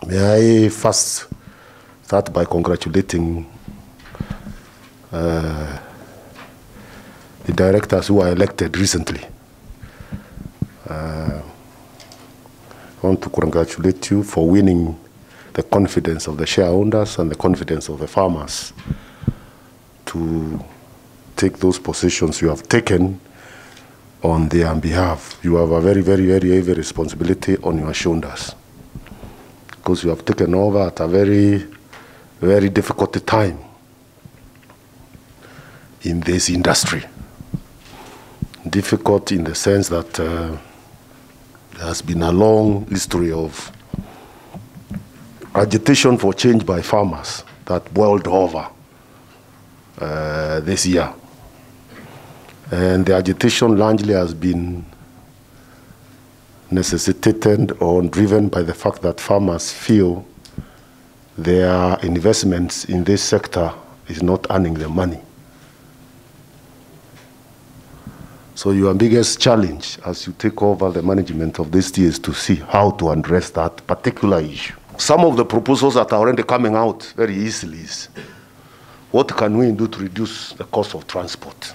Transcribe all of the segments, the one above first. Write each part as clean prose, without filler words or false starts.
May I first start by congratulating the directors who were elected recently. I want to congratulate you for winning the confidence of the shareholders and the confidence of the farmers to take those positions you have taken on their behalf. You have a very, very, very heavy responsibility on your shoulders because you have taken over at a very, very difficult time in this industry. Difficult in the sense that there has been a long history of agitation for change by farmers that boiled over this year. And the agitation largely has been necessitated or driven by the fact that farmers feel their investments in this sector is not earning them money. So your biggest challenge as you take over the management of this year is to see how to address that particular issue. Some of the proposals that are already coming out very easily is, what can we do to reduce the cost of transport?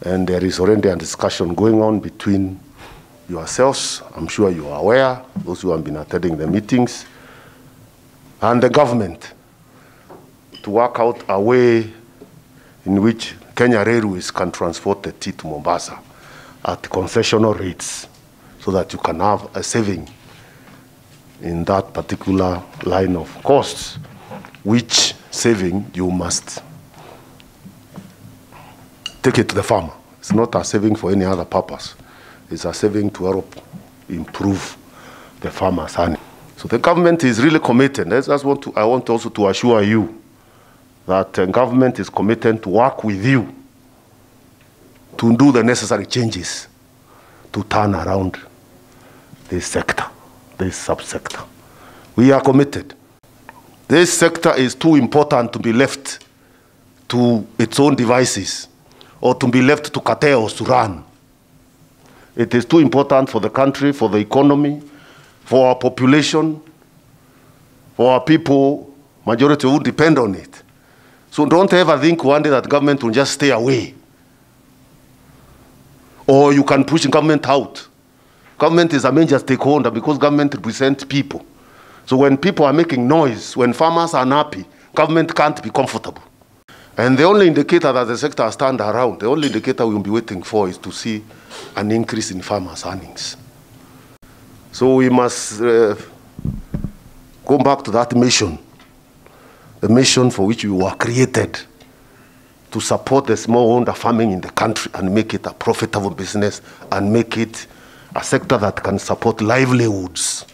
And there is already a discussion going on between yourselves, I'm sure you are aware, those who have been attending the meetings, and the government to work out a way in which Kenya Railways can transport the tea to Mombasa at concessional rates so that you can have a saving in that particular line of costs, which saving you must take it to the farmer. It's not a saving for any other purpose. It's a saving to help improve the farmer's earning. So the government is really committed. I want also to assure you that the government is committed to work with you to do the necessary changes to turn around this sector, this subsector. We are committed. This sector is too important to be left to its own devices or to be left to cartels to run. It is too important for the country, for the economy, for our population, for our people, majority who depend on it. So don't ever think one day that government will just stay away. Or you can push government out. Government is a major stakeholder because government represents people. So when people are making noise, when farmers are unhappy, government can't be comfortable. And the only indicator that the sector has turned around, the only indicator we'll be waiting for is to see an increase in farmers' earnings. So we must go back to that mission, the mission for which we were created, to support the smallholder farming in the country and make it a profitable business and make it a sector that can support livelihoods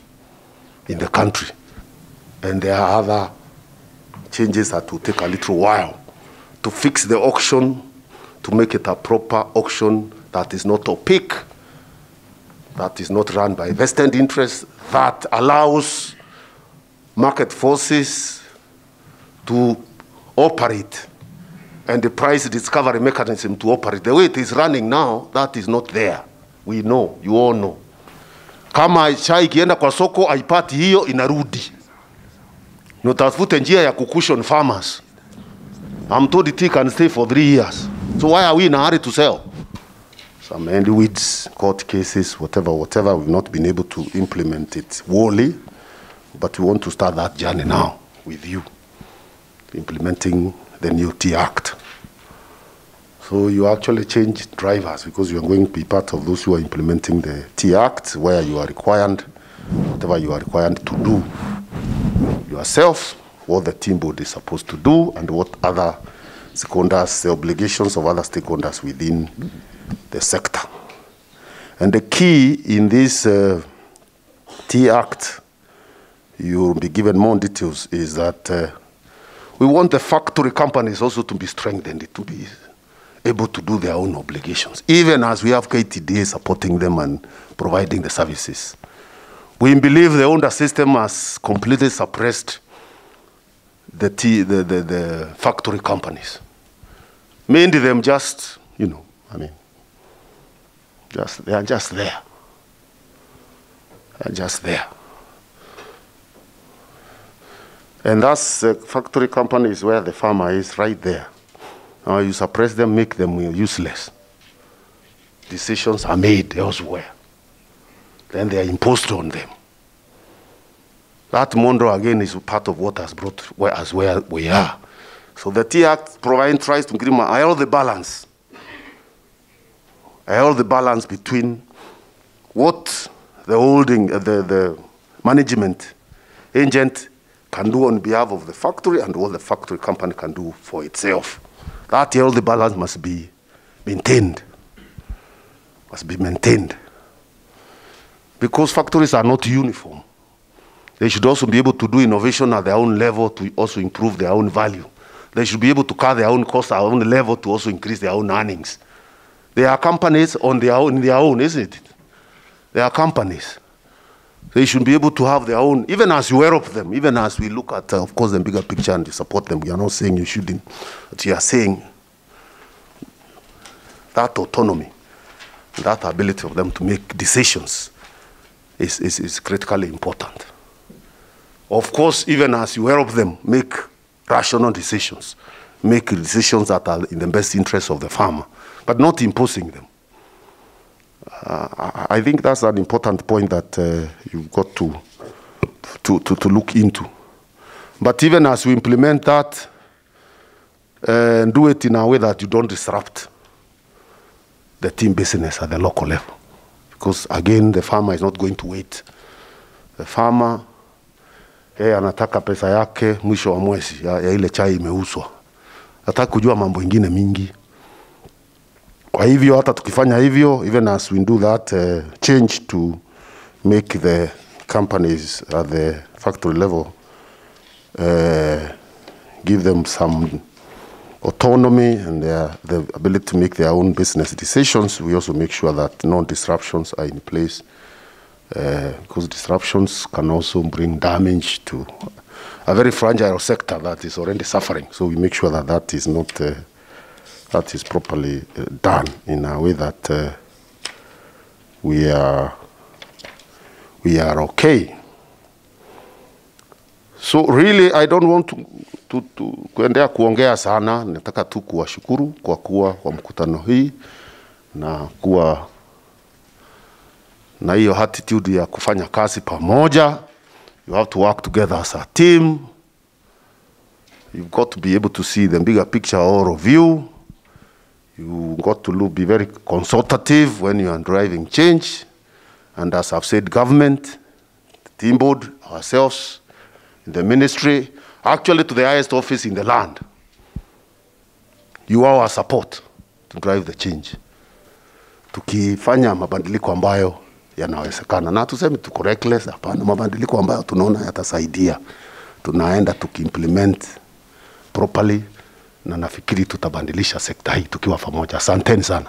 in the country. And there are other changes that will take a little while to fix the auction, to make it a proper auction that is not opaque, that is not run by vested interests, that allows market forces to operate and the price discovery mechanism to operate. The way it is running now, that is not there. We know, you all know. Kama chai ikienda kwa soko, haipati hiyo inarudi. Notafute njia ya kucushion farmers. I'm told the tea can stay for 3 years. So why are we in a hurry to sell? Some weeds, court cases, whatever, we've not been able to implement it wholly, but we want to start that journey now with you, implementing the new Tea Act. So you actually change drivers because you are going to be part of those who are implementing the Tea Act, where you are required, whatever you are required to do yourself, what the team board is supposed to do, and what other stakeholders, the obligations of other stakeholders within the sector. And the key in this Tea Act, you'll be given more details, is that we want the factory companies also to be strengthened, to be able to do their own obligations, even as we have KTDA supporting them and providing the services. We believe the owner system has completely suppressed the factory companies. Many of them just, they are just there. They're just there. And that's factory companies where the farmer is right there. You suppress them, make them useless. Decisions are made elsewhere. Then they are imposed on them. That mondo again is part of what has brought us where we are. So the Tea Act tries to give all the balance. All the balance between what the holding, the management agent can do on behalf of the factory and what the factory company can do for itself. That all the balance must be maintained. Must be maintained. Because factories are not uniform. They should also be able to do innovation at their own level to also improve their own value. They should be able to cut their own costs at their own level to also increase their own earnings. They are companies on their own, isn't it? They are companies. They should be able to have their own, even as you help them, even as we look at, of course, the bigger picture and support them. We are not saying you shouldn't, but we are saying that autonomy, that ability of them to make decisions is critically important. Of course, even as you help them make rational decisions, make decisions that are in the best interest of the farmer, but not imposing them. I think that's an important point that you've got to look into. But even as we implement that, and do it in a way that you don't disrupt the team business at the local level. Because again, the farmer is not going to wait. The farmer, anataka pesa yake mwisho wa mwezi ya ile chai imeuzwa. Nataka kujua mambo ingine mingi. Kwa hivyo hata tukifanya hivyo, even as we do that change to make the companies at the factory level give them some autonomy and the ability to make their own business decisions, we also make sure that no disruptions are in place. Because disruptions can also bring damage to a very fragile sector that is already suffering. So we make sure that that is not, that is properly done in a way that we are okay. So really, I don't want to kuendea kuongea sana. Nataka tu kuwashukuru kwa kuwa kwa mkutano hii na kuwa na hiyo attitude ya kufanya kazi pamoja. You have to work together as a team. You've got to be able to see the bigger picture, all of you. You've got to be very consultative when you are driving change. And as I've said, government, the team board, ourselves, the ministry, actually to the highest office in the land. You are our support to drive the change. Tukifanya mabadiliko ambayo yanawezekana. Na tuseme tuko reckless, hapana, mabadiliko ambayo tunaona yatasaidia. Tunaenda tukiimplement properly na nafikiri tutabadilisha sekta hii tukiwa pamoja. Asanteni sana.